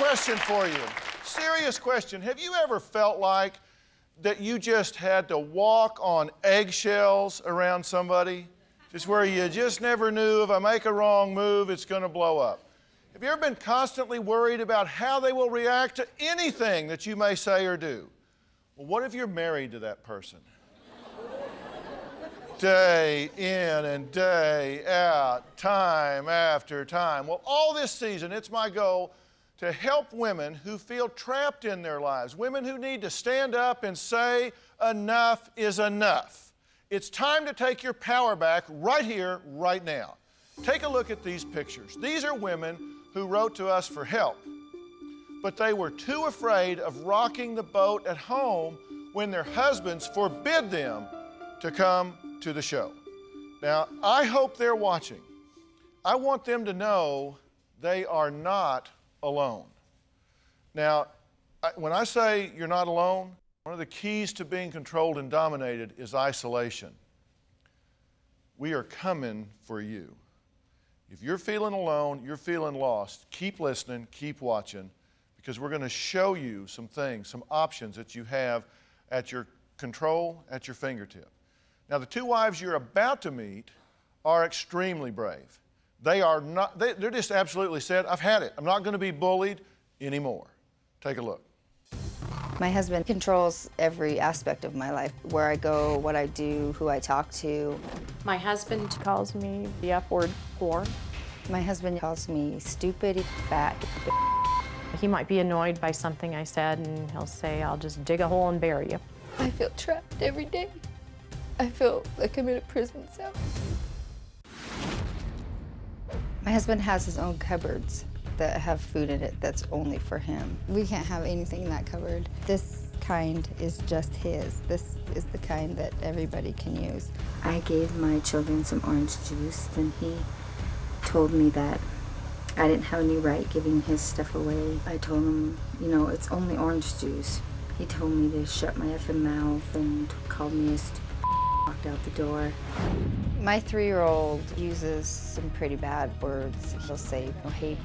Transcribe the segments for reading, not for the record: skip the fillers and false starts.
question for you. Serious question. Have you ever felt like that you just had to walk on eggshells around somebody? Just where you just never knew if I make a wrong move, it's going to blow up. Have you ever been constantly worried about how they will react to anything that you may say or do? Well, what if you're married to that person? Day in and day out, time after time. Well, all this season, it's my goal to help women who feel trapped in their lives, women who need to stand up and say, enough is enough. It's time to take your power back right here, right now. Take a look at these pictures. These are women who wrote to us for help, but they were too afraid of rocking the boat at home when their husbands forbid them to come to the show. Now, I hope they're watching. I want them to know they are not alone. Now, when I say you're not alone, one of the keys to being controlled and dominated is isolation. We are coming for you. If you're feeling alone, you're feeling lost, keep listening, keep watching, because we're going to show you some things, some options that you have at your control, at your fingertip. Now, the two wives you're about to meet are extremely brave. They are not, they're just absolutely said, I've had it. I'm not going to be bullied anymore. Take a look. My husband controls every aspect of my life, where I go, what I do, who I talk to. My husband calls me the F word, whore. My husband calls me stupid, fat. He might be annoyed by something I said, and he'll say, I'll just dig a hole and bury you. I feel trapped every day. I feel like I'm in a prison cell. My husband has his own cupboards that have food in it that's only for him. We can't have anything in that cupboard. This kind is just his. This is the kind that everybody can use. I gave my children some orange juice, and he told me that I didn't have any right giving his stuff away. I told him, you know, it's only orange juice. He told me to shut my effing mouth and called me a stupid, walked out the door. My 3-year-old uses some pretty bad words. He'll say, oh, hey,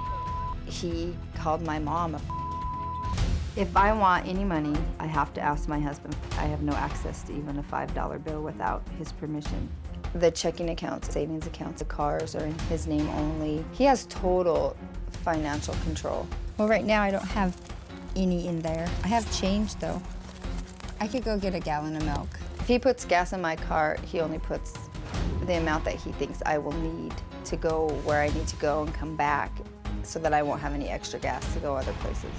he called my mom a. If I want any money, I have to ask my husband. I have no access to even a $5 bill without his permission. The checking accounts, savings accounts, the cars are in his name only. He has total financial control. Well, right now I don't have any in there. I have change though. I could go get a gallon of milk. If he puts gas in my car, he only puts the amount that he thinks I will need to go where I need to go and come back, so that I won't have any extra gas to go other places.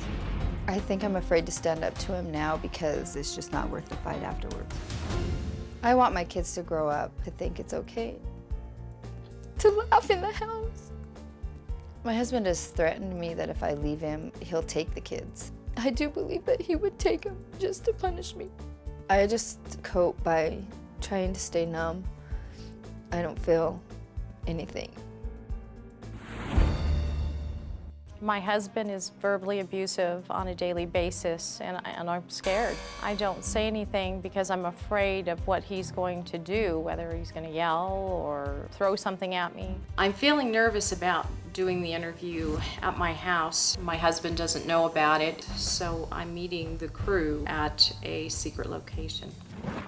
I think I'm afraid to stand up to him now because it's just not worth the fight afterwards. I want my kids to grow up to think it's okay to laugh in the house. My husband has threatened me that if I leave him, he'll take the kids. I do believe that he would take them just to punish me. I just cope by trying to stay numb. I don't feel anything. My husband is verbally abusive on a daily basis, and I'm scared. I don't say anything because I'm afraid of what he's going to do, whether he's going to yell or throw something at me. I'm feeling nervous about doing the interview at my house. My husband doesn't know about it, so I'm meeting the crew at a secret location.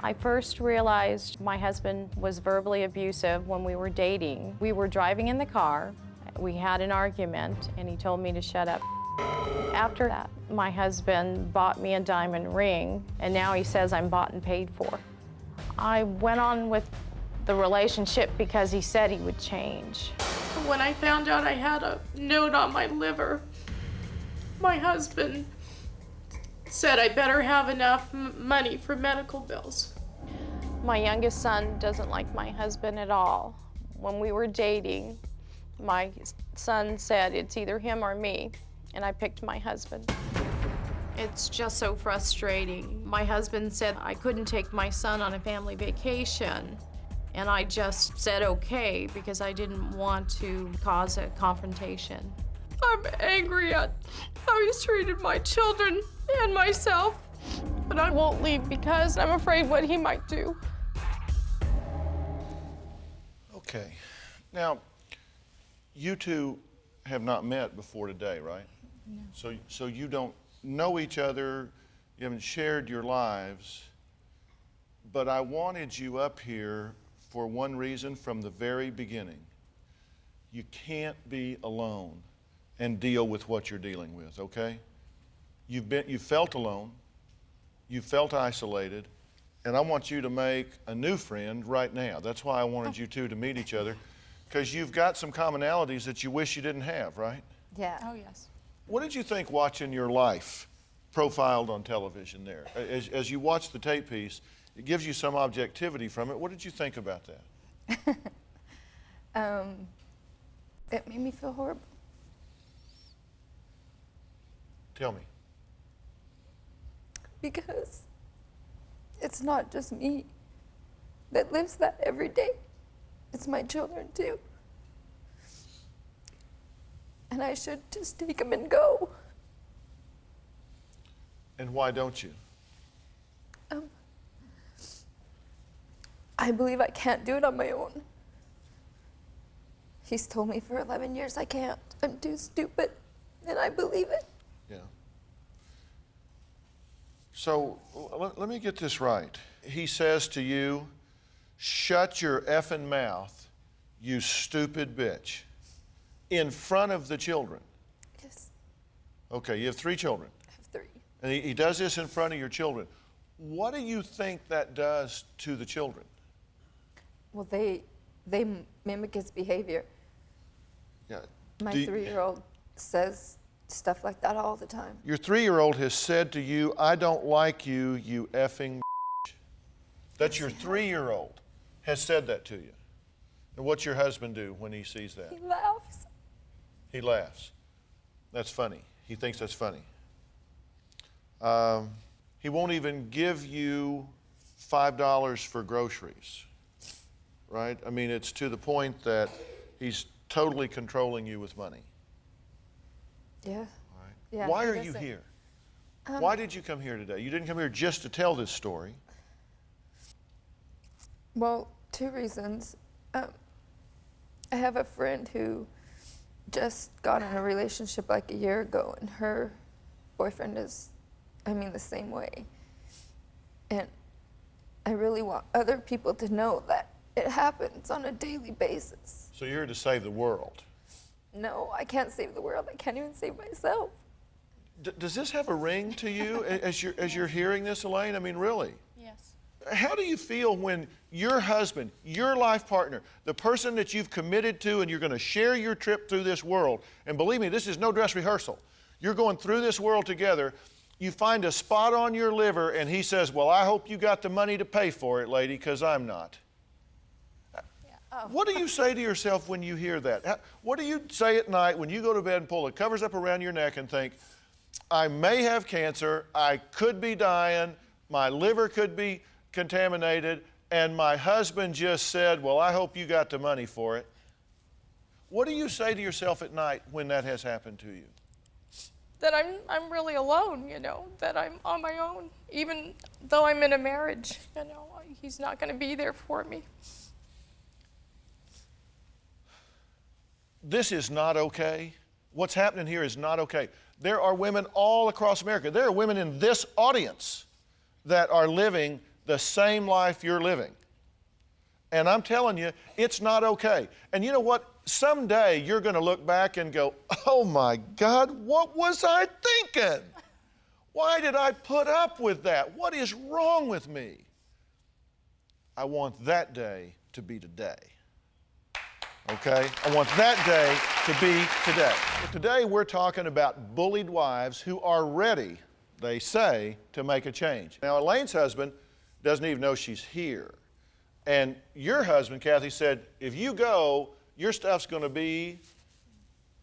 I first realized my husband was verbally abusive when we were dating. We were driving in the car. We had an argument, and he told me to shut up. After that, my husband bought me a diamond ring, and now he says I'm bought and paid for. I went on with the relationship because he said he would change. When I found out I had a note on my liver, my husband said I better have enough money for medical bills. My youngest son doesn't like my husband at all. When we were dating, my son said it's either him or me, and I picked my husband. It's just so frustrating. My husband said I couldn't take my son on a family vacation, and I just said okay because I didn't want to cause a confrontation. I'm angry at how he's treated my children and myself, but I won't leave because I'm afraid what he might do. Okay. Now, you two have not met before today, right? No. So you don't know each other, you haven't shared your lives, but I wanted you up here for one reason from the very beginning. You can't be alone and deal with what you're dealing with, okay? You've felt alone, you've felt isolated, and I want you to make a new friend right now. That's why I wanted you two to meet each other, because you've got some commonalities that you wish you didn't have, right? Yeah. Oh, yes. What did you think watching your life profiled on television there? As you watch the tape piece, it gives you some objectivity from it. What did you think about that? It made me feel horrible. Tell me. Because it's not just me that lives that every day. It's my children too. And I should just take them and go. And why don't you? I believe I can't do it on my own. He's told me for 11 years I can't. I'm too stupid, and I believe it. Yeah. So let me get this right. He says to you, shut your effing mouth, you stupid bitch, in front of the children. Yes, Okay, you have 3 children. I have 3. And he does this in front of your children. What do you think that does to the children? Well, they mimic his behavior. Yeah. My 3-year-old says stuff like that all the time. Your 3-year-old has said to you, I don't like you, you effing bitch. That's your 3-year-old has said that to you. And what's your husband do when he sees that? He laughs. He laughs. That's funny. He thinks that's funny. He won't even give you $5 for groceries, right? I mean, it's to the point that he's totally controlling you with money. Yeah. Right? Yeah, Why he are you doesn't- here? Why did you come here today? You didn't come here just to tell this story. Well, 2 reasons. I have a friend who just got in a relationship like a year ago, and her boyfriend is, the same way. And I really want other people to know that it happens on a daily basis. So you're here to save the world. No, I can't save the world. I can't even save myself. Does this have a ring to you as you're hearing this, Elaine? I mean, really? Yes. How do you feel when your husband, your life partner, the person that you've committed to and you're going to share your trip through this world, and believe me, this is no dress rehearsal. You're going through this world together. You find a spot on your liver and he says, well, I hope you got the money to pay for it, lady, because I'm not. What do you say to yourself when you hear that? What do you say at night when you go to bed and pull the covers up around your neck and think, I may have cancer, I could be dying, my liver could be contaminated, and my husband just said, well, I hope you got the money for it. What do you say to yourself at night when that has happened to you? That I'm really alone, that I'm on my own. Even though I'm in a marriage, he's not going to be there for me. This is not okay. What's happening here is not okay. There are women all across America. There are women in this audience that are living the same life you're living. And I'm telling you, it's not okay. And you know what? Someday you're going to look back and go, oh my God, what was I thinking? Why did I put up with that? What is wrong with me? I want that day to be today. Okay? I want that day to be today. But today we're talking about bullied wives who are ready, they say, to make a change. Now, Elaine's husband doesn't even know she's here. And your husband, Kathy, said, if you go, your stuff's going to be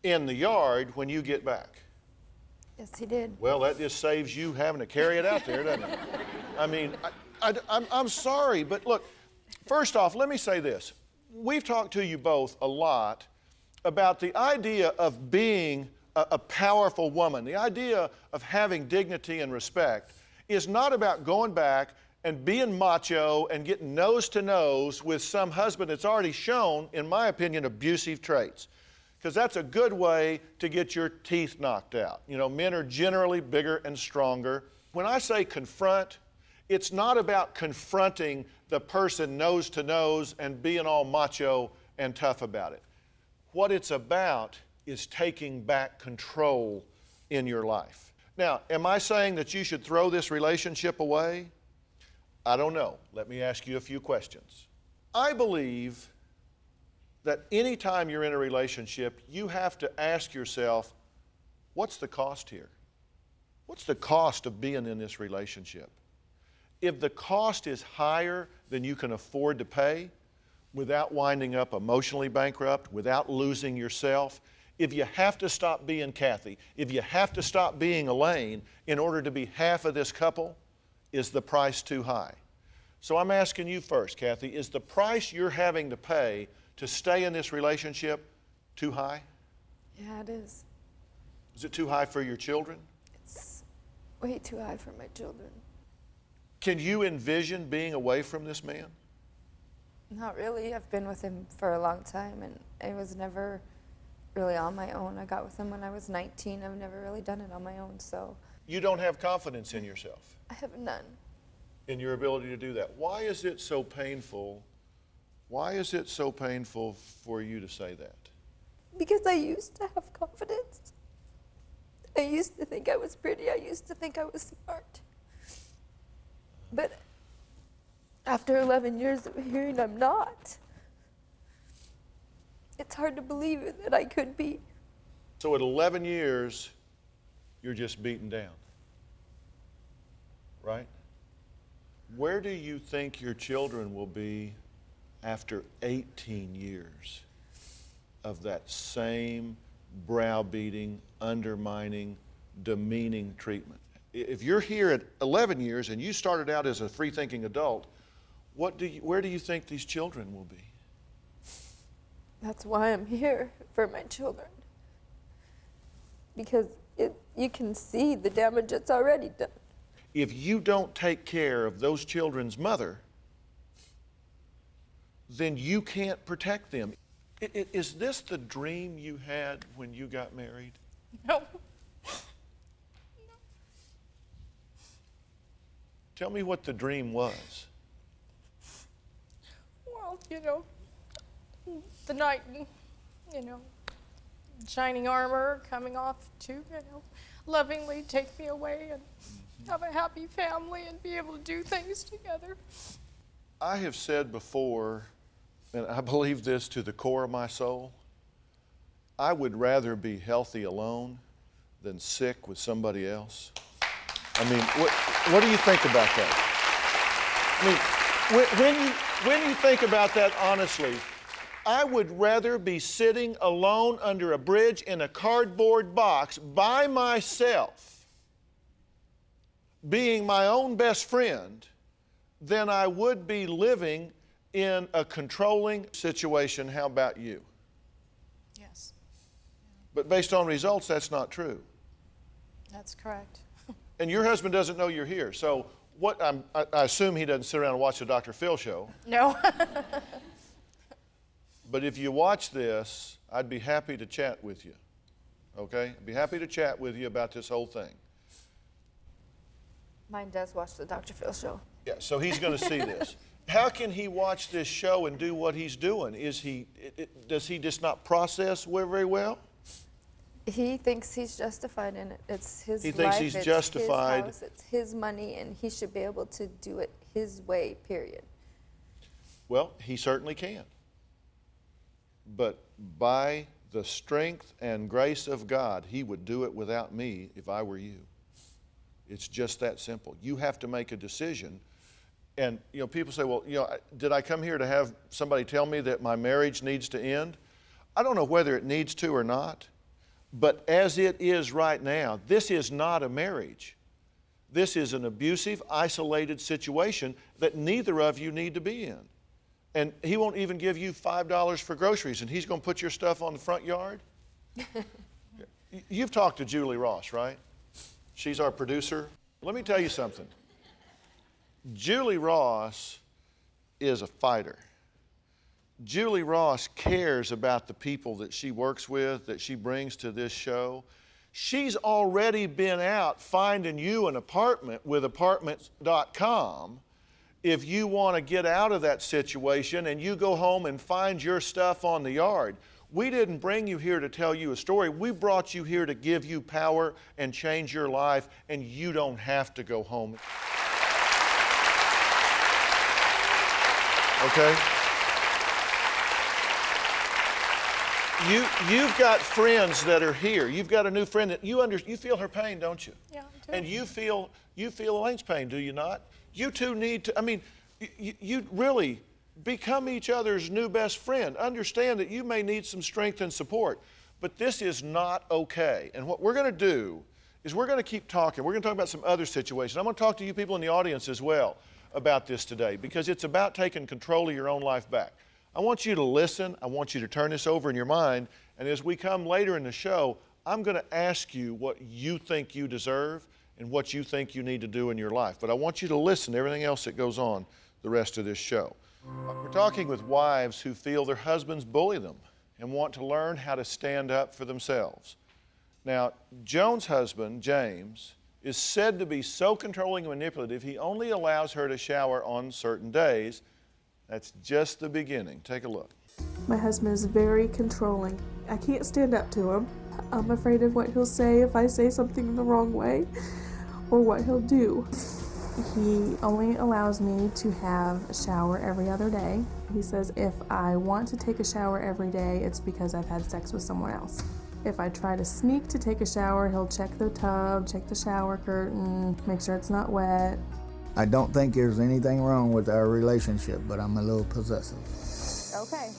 in the yard when you get back. Yes, he did. Well, that just saves you having to carry it out there, doesn't it? I mean, I'm sorry, but look, first off, let me say this. We've talked to you both a lot about the idea of being a powerful woman. The idea of having dignity and respect is not about going back and being macho and getting nose to nose with some husband that's already shown, in my opinion, abusive traits. because that's a good way to get your teeth knocked out. You know, men are generally bigger and stronger. When I say confront, it's not about confronting the person nose to nose and being all macho and tough about it. What it's about is taking back control in your life. Now, am I saying that you should throw this relationship away? I don't know. Let me ask you a few questions. I believe that anytime you're in a relationship, you have to ask yourself, what's the cost here? What's the cost of being in this relationship? If the cost is higher than you can afford to pay, without winding up emotionally bankrupt, without losing yourself, if you have to stop being Kathy, if you have to stop being Elaine in order to be half of this couple, is the price too high? So I'm asking you first, Kathy, is the price you're having to pay to stay in this relationship too high? Yeah, it is. Is it too high for your children? It's way too high for my children. Can you envision being away from this man? Not really. I've been with him for a long time, and I was never really on my own. I got with him when I was 19. I've never really done it on my own, so. You don't have confidence in yourself, I have none. in your ability to do that. Why is it so painful? Why is it so painful for you to say that? Because I used to have confidence. I used to think I was pretty. I used to think I was smart. But after 11 years of hearing I'm not, it's hard to believe that I could be. So at 11 years, you're just beaten down, right? Where do you think your children will be after 18 years of that same browbeating, undermining, demeaning treatment? If you're here at 11 years and you started out as a free-thinking adult, where do you think these children will be? That's why I'm here, for my children. Because you can see the damage it's already done. If you don't take care of those children's mother, then you can't protect them. Is this the dream you had when you got married? No. Tell me what the dream was. Well, the knight, shining armor coming off to, lovingly take me away and have a happy family and be able to do things together. I have said before, and I believe this to the core of my soul, I would rather be healthy alone than sick with somebody else. I mean, what do you think about that? I mean, when you think about that honestly, I would rather be sitting alone under a bridge in a cardboard box by myself, being my own best friend, than I would be living in a controlling situation. How about you? Yes, But based on results, that's not true. that's correct. And your husband doesn't know you're here. So I assume he doesn't sit around and watch the DrPhil show. No. But if you watch this, I'd be happy to chat with you. Okay? I'd be happy to chat with you about this whole thing. Mine does watch the DrPhil show. Yeah, so he's going to see this. How can he watch this show and do what he's doing? Does he just not process very well? He thinks he's justified in it. It's his life. He thinks he's it's justified. His house, it's his money, and he should be able to do it his way, period. Well, he certainly can. But by the strength and grace of God, he would do it without me if I were you. It's just that simple. You have to make a decision. And people say, well, did I come here to have somebody tell me that my marriage needs to end? I don't know whether it needs to or not. But as it is right now, this is not a marriage. This is an abusive, isolated situation that neither of you need to be in. And he won't even give you $5 for groceries, and he's going to put your stuff on the front yard? You've talked to Julie Ross, right? She's our producer. Let me tell you something. Julie Ross is a fighter. Julie Ross cares about the people that she works with, that she brings to this show. She's already been out finding you an apartment with apartments.com if you want to get out of that situation and you go home and find your stuff on the yard. We didn't bring you here to tell you a story. We brought you here to give you power and change your life, and you don't have to go home. Okay? You've got friends that are here. You've got a new friend that you feel her pain, don't you? Yeah, I do. And you feel Elaine's pain, do you not? You two need to, you really become each other's new best friend. Understand that you may need some strength and support, but this is not okay. And what we're going to do is we're going to keep talking. We're going to talk about some other situations. I'm going to talk to you people in the audience as well about this today, because it's about taking control of your own life back. I want you to listen. I want you to turn this over in your mind. And as we come later in the show, I'm going to ask you what you think you deserve and what you think you need to do in your life. But I want you to listen to everything else that goes on the rest of this show. We're talking with wives who feel their husbands bully them and want to learn how to stand up for themselves. Now, Joan's husband, James, is said to be so controlling and manipulative, he only allows her to shower on certain days. That's just the beginning. Take a look. My husband is very controlling. I can't stand up to him. I'm afraid of what he'll say if I say something the wrong way, or what he'll do. He only allows me to have a shower every other day. He says if I want to take a shower every day, it's because I've had sex with someone else. If I try to sneak to take a shower, he'll check the tub, check the shower curtain, make sure it's not wet. I don't think there's anything wrong with our relationship, but I'm a little possessive. Okay.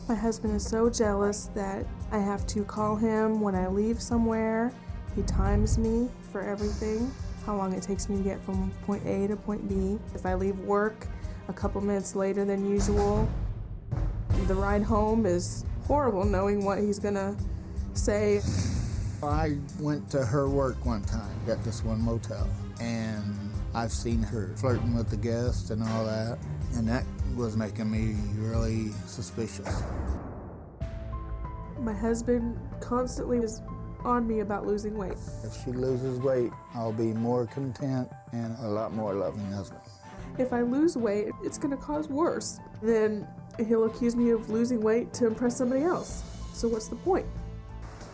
My husband is so jealous that I have to call him when I leave somewhere. He times me for everything, how long it takes me to get from point A to point B. If I leave work a couple minutes later than usual, the ride home is horrible knowing what he's gonna say. I went to her work one time at this one motel, and I've seen her flirting with the guests and all that, and that was making me really suspicious. My husband constantly is on me about losing weight. If she loses weight, I'll be more content and a lot more loving husband. If I lose weight, it's gonna cause worse. Then he'll accuse me of losing weight to impress somebody else. So what's the point?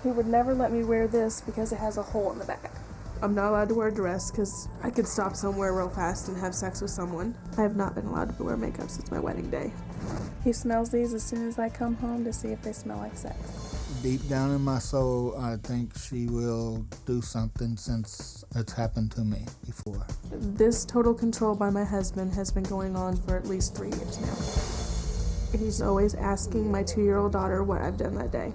He would never let me wear this because it has a hole in the back. I'm not allowed to wear a dress because I could stop somewhere real fast and have sex with someone. I have not been allowed to wear makeup since my wedding day. He smells these as soon as I come home to see if they smell like sex. Deep down in my soul, I think she will do something since it's happened to me before. This total control by my husband has been going on for at least 3 years now. He's always asking my 2-year-old daughter what I've done that day.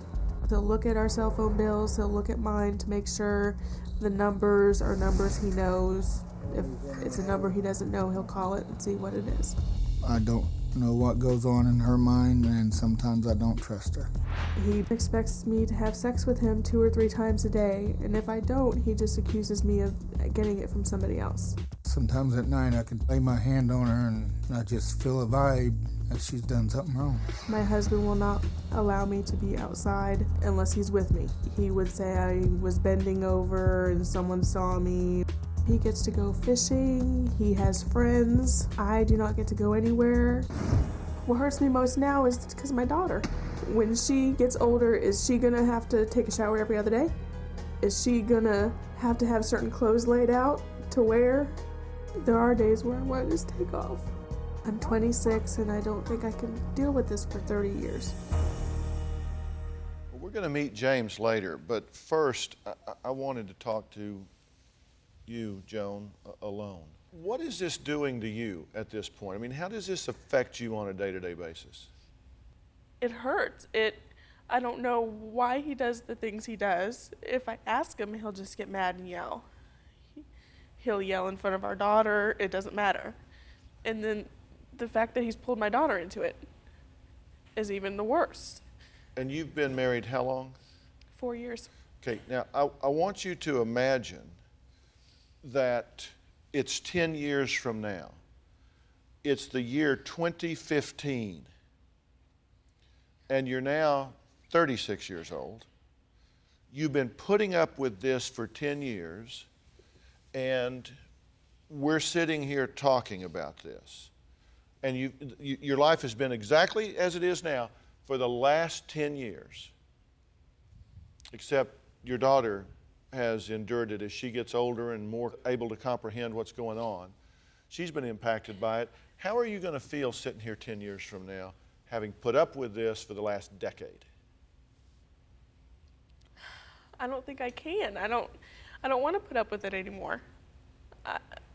He'll look at our cell phone bills, he'll look at mine to make sure the numbers are numbers he knows. If it's a number he doesn't know, he'll call it and see what it is. I don't know what goes on in her mind, and sometimes I don't trust her. He expects me to have sex with him 2 or 3 times a day, and if I don't, he just accuses me of getting it from somebody else. Sometimes at night I can lay my hand on her and I just feel a vibe that she's done something wrong. My husband will not allow me to be outside unless he's with me. He would say I was bending over and someone saw me. He gets to go fishing, he has friends. I do not get to go anywhere. What hurts me most now is because of my daughter. When she gets older, is she gonna have to take a shower every other day? Is she gonna have to have certain clothes laid out to wear? There are days where I want to just take off. I'm 26 and I don't think I can deal with this for 30 years. Well, we're going to meet James later, but first I wanted to talk to you, Joan, alone. What is this doing to you at this point? I mean, how does this affect you on a day-to-day basis? It hurts. I don't know why he does the things he does. If I ask him, he'll just get mad and yell. He'll yell in front of our daughter. It doesn't matter. And then the fact that he's pulled my daughter into it is even the worst. And you've been married how long? 4 years. Okay, now I want you to imagine that it's 10 years from now. It's the year 2015. and you're now 36 years old. You've been putting up with this for 10 years, and we're sitting here talking about this. And your life has been exactly as it is now for the last 10 years, except your daughter has endured it as she gets older and more able to comprehend what's going on. She's been impacted by it. How are you going to feel sitting here 10 years from now, having put up with this for the last decade? I don't think I can. I don't want to put up with it anymore.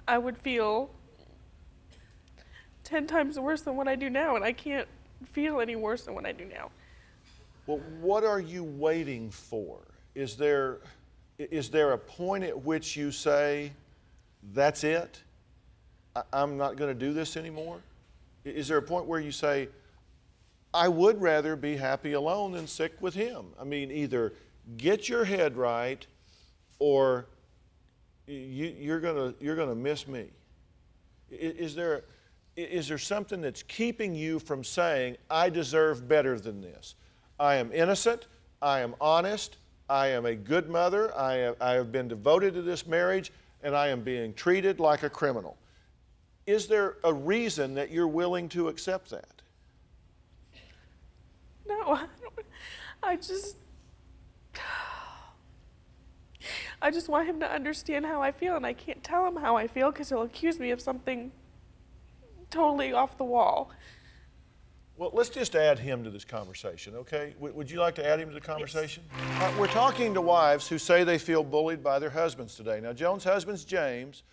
I would feel 10 times worse than what I do now, and I can't feel any worse than what I do now. Well, what are you waiting for? Is there a point at which you say, that's it? I'm not going to do this anymore? Is there a point where you say, I would rather be happy alone than sick with him? I mean, either get your head right, or you're gonna miss me. Is there something that's keeping you from saying, I deserve better than this? I am innocent, I am honest, I am a good mother, I have been devoted to this marriage, and I am being treated like a criminal. Is there a reason that you're willing to accept that? No, I just want him to understand how I feel, and I can't tell him how I feel because he'll accuse me of something totally off the wall. Well, let's just add him to this conversation, okay? Would you like to add him to the conversation? Yes. We're talking to wives who say they feel bullied by their husbands today. Now, Joan's husband, James,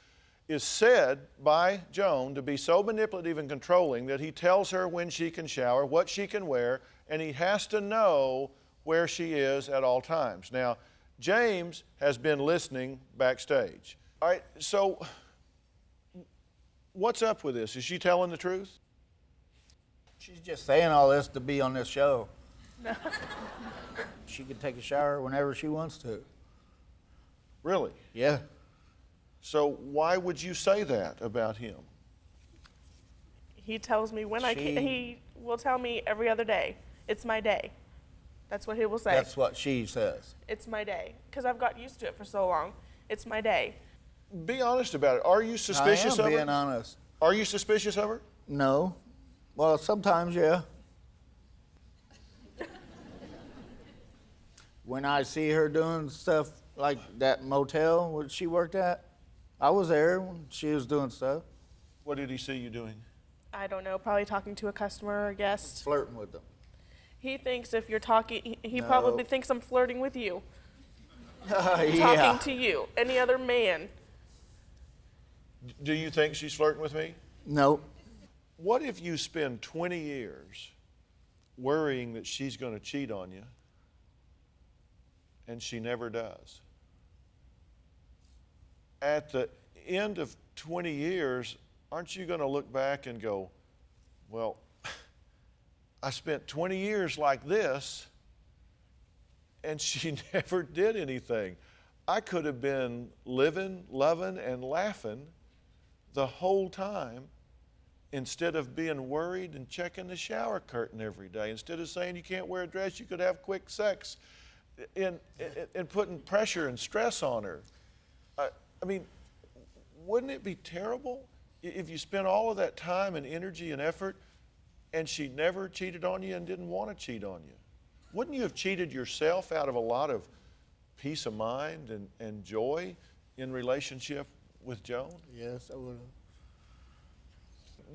is said by Joan to be so manipulative and controlling that he tells her when she can shower, what she can wear, and he has to know where she is at all times. Now, James has been listening backstage. All right, so what's up with this? Is she telling the truth? She's just saying all this to be on this show. She can take a shower whenever she wants to. Really? Yeah. So why would you say that about him? He tells me when I can. He will tell me every other day, it's my day. That's what he will say. That's what she says. It's my day. Because I've got used to it for so long. It's my day. Be honest about it. Are you suspicious of her? I am being honest. Are you suspicious of her? No. Well, sometimes, yeah. When I see her doing stuff like that motel where she worked at, I was there when she was doing stuff. What did he see you doing? I don't know, probably talking to a customer or guest. Flirting with them. He thinks if you're talking, he No. probably thinks I'm flirting with you. Yeah. Talking to you, any other man. Do you think she's flirting with me? Nope. What if you spend 20 years worrying that she's going to cheat on you and she never does? At the end of 20 years, aren't you going to look back and go, well, I spent 20 years like this and she never did anything. I could have been living, loving, and laughing the whole time instead of being worried and checking the shower curtain every day. Instead of saying you can't wear a dress, you could have quick sex, and putting pressure and stress on her. I mean, wouldn't it be terrible if you spent all of that time and energy and effort and she never cheated on you and didn't want to cheat on you? Wouldn't you have cheated yourself out of a lot of peace of mind and joy in relationship with Joan? Yes, I would have.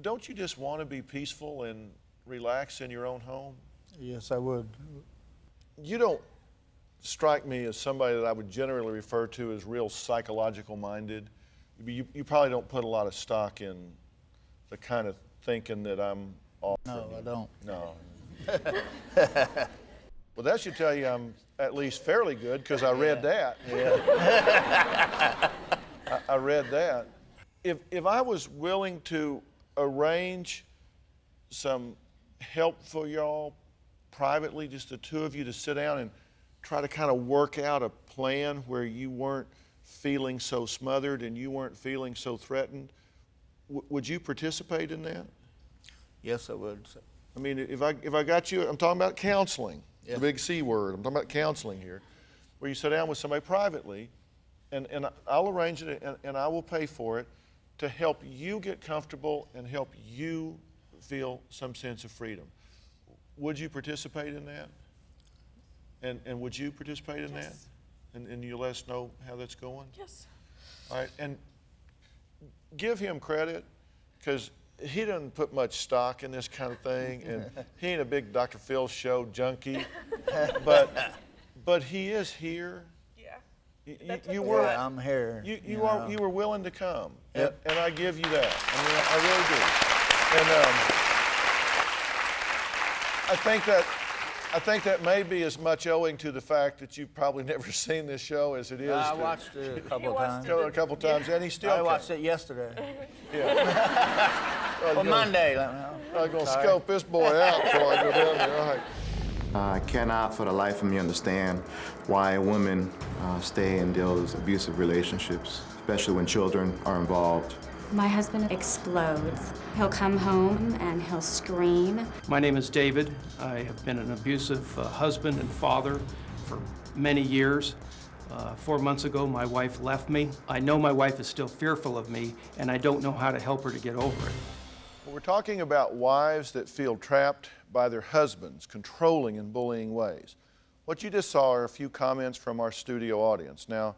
Don't you just want to be peaceful and relax in your own home? Yes, I would. You don't strike me as somebody that I would generally refer to as real psychological minded. You probably don't put a lot of stock in the kind of thinking that I'm offering. No, I don't. No. Well, that should tell you I'm at least fairly good because I read that. Yeah. I read that. If I was willing to arrange some help for y'all privately, just the two of you to sit down and try to kind of work out a plan where you weren't feeling so smothered and you weren't feeling so threatened, would you participate in that? Yes, I would. I mean, if I got you, I'm talking about counseling, the big C word. I'm talking about counseling here, where you sit down with somebody privately, and I'll arrange it and I will pay for it to help you get comfortable and help you feel some sense of freedom. Would you participate in that? And would you participate in that? And you let us know how that's going? Yes. All right, and give him credit, because he doesn't put much stock in this kind of thing, and he ain't a big DrPhil show junkie, but he is here. Yeah. You were. Yeah, I'm here. You were willing to come, Yep. and I give you that. I mean, I really do. And I think that may be as much owing to the fact that you've probably never seen this show as it is. I watched it a couple of times. A couple times, and he still. I watched it yesterday. Yeah. Well, Monday. Let me know. I'm gonna scope this boy out before I go down there. All right. I cannot for the life of me understand why women stay in those abusive relationships, especially when children are involved. My husband explodes. He'll come home and he'll scream. My name is David. I have been an abusive husband and father for many years. 4 months ago, my wife left me. I know my wife is still fearful of me, and I don't know how to help her to get over it. Well, we're talking about wives that feel trapped by their husbands, controlling and bullying ways. What you just saw are a few comments from our studio audience. Now,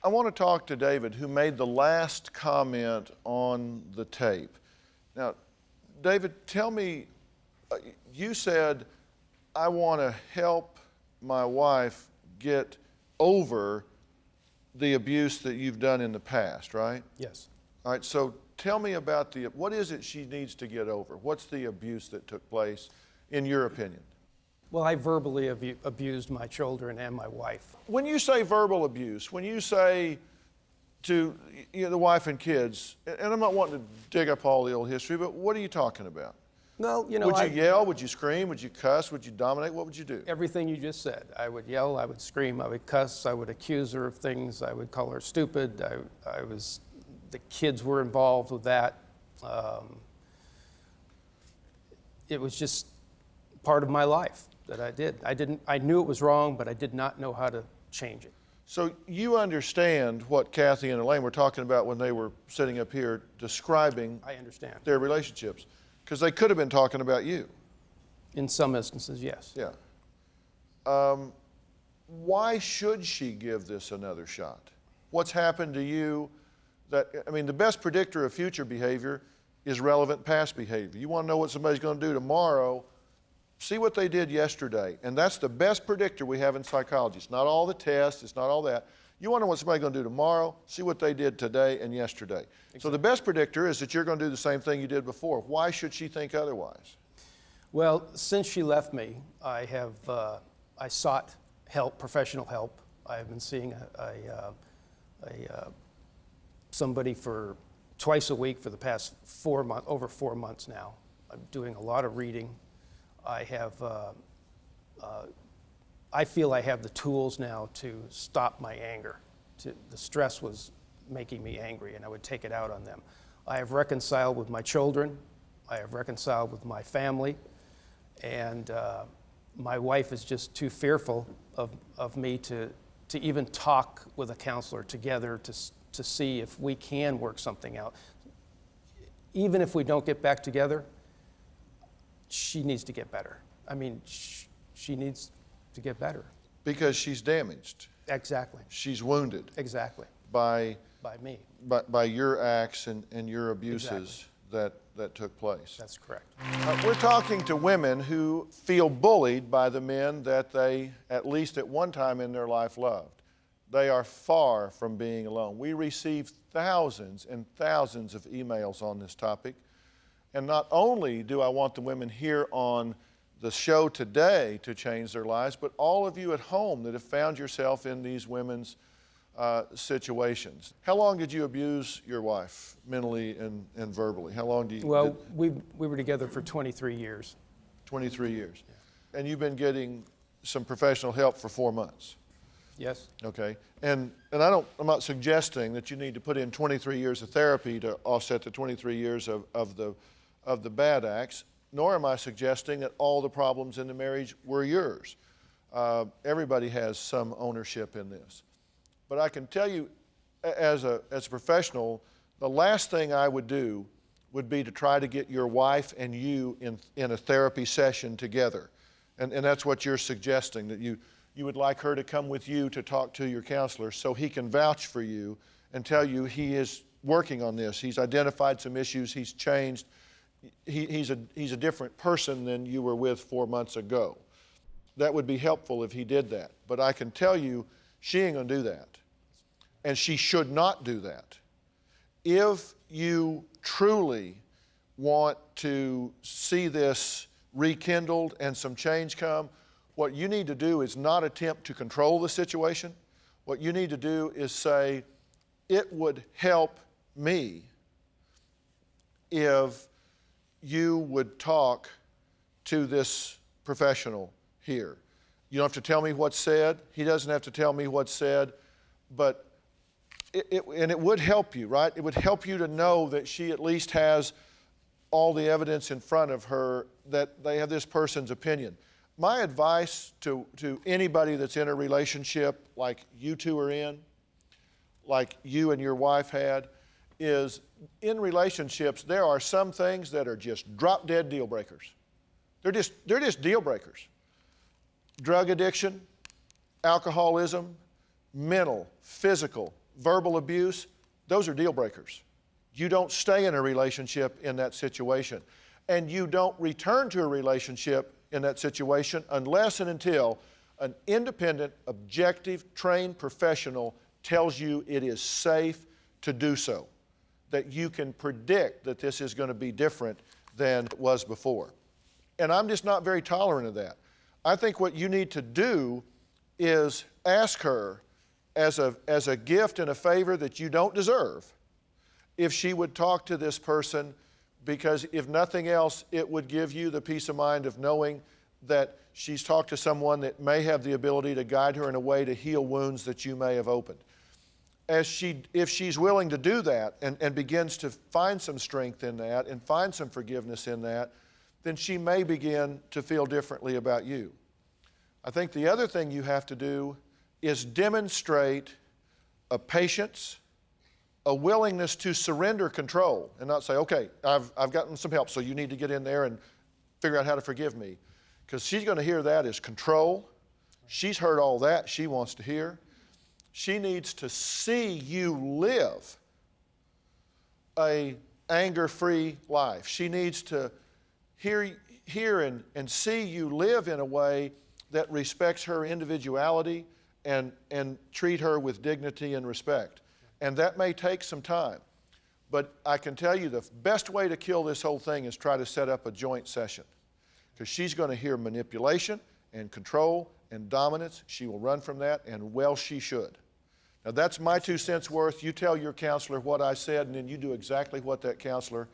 I want to talk to David, who made the last comment on the tape. Now, David, tell me, you said, I want to help my wife get over the abuse that you've done in the past, right? Yes. All right, so tell me about what is it she needs to get over? What's the abuse that took place, in your opinion? Well, I verbally abused my children and my wife. When you say verbal abuse, when you say to the wife and kids, and I'm not wanting to dig up all the old history, but what are you talking about? Well, you know, would you yell? Would you scream? Would you cuss? Would you dominate? What would you do? Everything you just said. I would yell, I would scream, I would cuss, I would accuse her of things, I would call her stupid. The kids were involved with that. It was just part of my life that I did. I knew it was wrong, but I did not know how to change it. So you understand what Kathy and Elaine were talking about when they were sitting up here describing I understand. their relationships, because they could have been talking about you. In some instances, yes. Yeah. Why should she give this another shot? What's happened to you the best predictor of future behavior is relevant past behavior. You want to know what somebody's going to do tomorrow, see what they did yesterday. And that's the best predictor we have in psychology. It's not all the tests, it's not all that. You want to know what somebody's going to do tomorrow, see what they did today and yesterday. Exactly. So the best predictor is that you're going to do the same thing you did before. Why should she think otherwise? Well, since she left me, I sought help, professional help. I have been seeing somebody for twice a week for the past over 4 months now. I'm doing a lot of reading. I feel I have the tools now to stop my anger. The stress was making me angry, and I would take it out on them. I have reconciled with my children. I have reconciled with my family, and my wife is just too fearful of me to even talk with a counselor together to see if we can work something out. Even if we don't get back together, she needs to get better. I mean, she needs to get better. Because she's damaged. Exactly. She's wounded. Exactly. By me. By your acts and your abuses that took place. That's correct. We're talking to women who feel bullied by the men that they, at least at one time in their life, loved. They are far from being alone. We receive thousands and thousands of emails on this topic. And not only do I want the women here on the show today to change their lives, but all of you at home that have found yourself in these women's situations. How long did you abuse your wife, mentally and verbally? How long do you... Well, we were together for 23 years. 23 years. Yeah. And you've been getting some professional help for 4 months. Yes. Okay. And I'm not suggesting that you need to put in 23 years of therapy to offset the 23 years of the bad acts. nor am I suggesting that all the problems in the marriage were yours. Everybody has some ownership in this. But I can tell you, as a professional, the last thing I would do would be to try to get your wife and you in a therapy session together. And that's what you're suggesting, that you would like her to come with you to talk to your counselor so he can vouch for you and tell you he is working on this. He's identified some issues, he's changed. He's a different person than you were with 4 months ago. That would be helpful if he did that. But I can tell you, she ain't gonna do that. And she should not do that. If you truly want to see this rekindled and some change come, what you need to do is not attempt to control the situation. What you need to do is say, it would help me if you would talk to this professional here. You don't have to tell me what's said. He doesn't have to tell me what's said, but it would help you, right? It would help you to know that she at least has all the evidence in front of her that they have this person's opinion. My advice to anybody that's in a relationship like you two are in, like you and your wife had, is in relationships, there are some things that are just drop-dead deal breakers. They're just deal breakers. Drug addiction, alcoholism, mental, physical, verbal abuse, those are deal breakers. You don't stay in a relationship in that situation. And you don't return to a relationship in that situation unless and until an independent, objective, trained professional tells you it is safe to do so, that you can predict that this is going to be different than it was before. And I'm just not very tolerant of that. I think what you need to do is ask her as a gift and a favor that you don't deserve if she would talk to this person, because if nothing else, it would give you the peace of mind of knowing that she's talked to someone that may have the ability to guide her in a way to heal wounds that you may have opened. If she's willing to do that and begins to find some strength in that and find some forgiveness in that, then she may begin to feel differently about you. I think the other thing you have to do is demonstrate a patience, a willingness to surrender control and not say, okay, I've gotten some help, so you need to get in there and figure out how to forgive me. Because she's going to hear that as control. She's heard all that she wants to hear. She needs to see you live a anger-free life. She needs to hear and see you live in a way that respects her individuality and treat her with dignity and respect. And that may take some time. But I can tell you the best way to kill this whole thing is try to set up a joint session. Because she's going to hear manipulation and control and dominance. She will run from that, and well, she should. Now, that's my 2 cents worth. You tell your counselor what I said, and then you do exactly what that counselor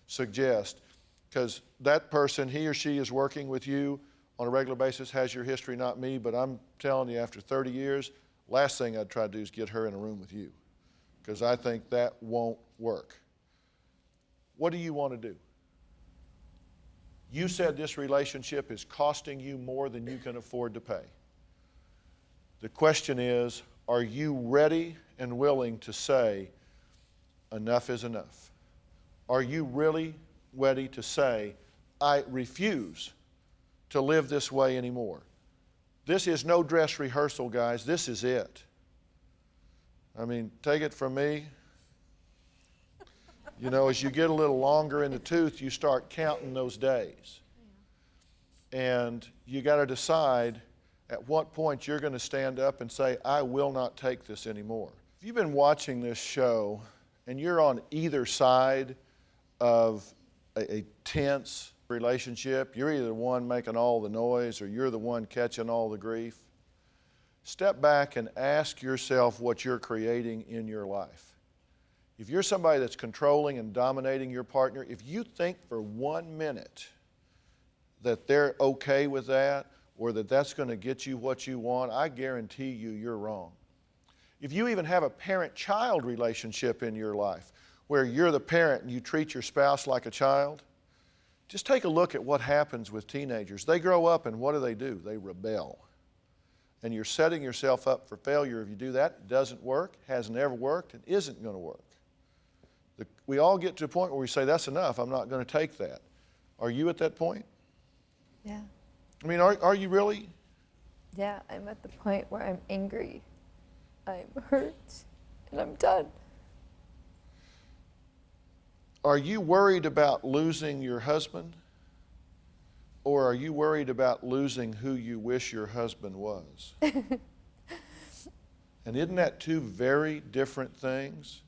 suggests. Because that person, he or she is working with you on a regular basis, has your history, not me, but I'm telling you, after 30 years, last thing I'd try to do is get her in a room with you. Because I think that won't work. What do you want to do? You said this relationship is costing you more than you can afford to pay. The question is, are you ready and willing to say, enough is enough? Are you really ready to say, I refuse to live this way anymore? This is no dress rehearsal, guys. This is it. I mean, take it from me. You know, as you get a little longer in the tooth, you start counting those days. And you got to decide at what point you're going to stand up and say, I will not take this anymore. If you've been watching this show and you're on either side of a tense relationship, you're either the one making all the noise or you're the one catching all the grief, step back and ask yourself what you're creating in your life. If you're somebody that's controlling and dominating your partner, if you think for 1 minute that they're okay with that or that that's going to get you what you want, I guarantee you you're wrong. If you even have a parent-child relationship in your life where you're the parent and you treat your spouse like a child, Just take a look at what happens with teenagers. They grow up and what do? They rebel. And you're setting yourself up for failure if you do that. It doesn't work, has never worked, and isn't going to work. We all get to a point where we say, that's enough, I'm not going to take that. Are you at that point? Yeah. I mean, are you really? Yeah, I'm at the point where I'm angry, I'm hurt, and I'm done. Are you worried about losing your husband? Or are you worried about losing who you wish your husband was? And isn't that two very different things?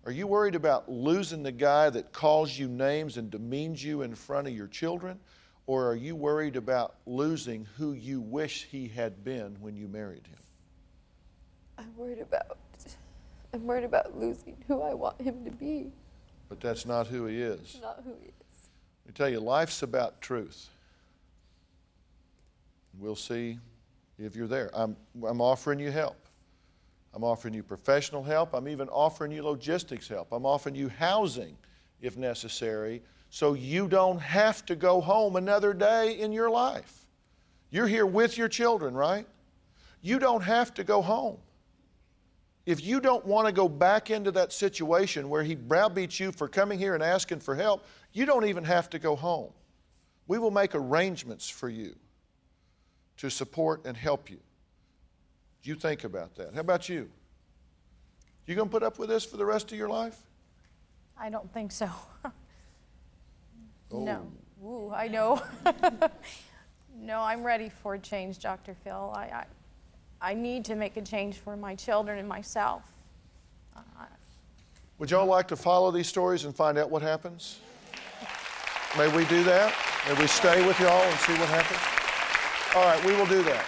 Are you worried about losing the guy that calls you names and demeans you in front of your children? Or are you worried about losing who you wish he had been when you married him? I'm worried about losing who I want him to be. But that's not who he is. It's not who he is. Let me tell you, life's about truth. We'll see if you're there. I'm offering you help. I'm offering you professional help. I'm even offering you logistics help. I'm offering you housing if necessary, so you don't have to go home another day in your life. You're here with your children, right? You don't have to go home. If you don't want to go back into that situation where he browbeats you for coming here and asking for help, you don't even have to go home. We will make arrangements for you to support and help you. You think about that. How about you? You going to put up with this for the rest of your life? I don't think so. Oh. No. Ooh, I know. No, I'm ready for a change, Dr. Phil. I need to make a change for my children and myself. Would y'all like to follow these stories and find out what happens? May we do that? May we stay with y'all and see what happens? All right, we will do that.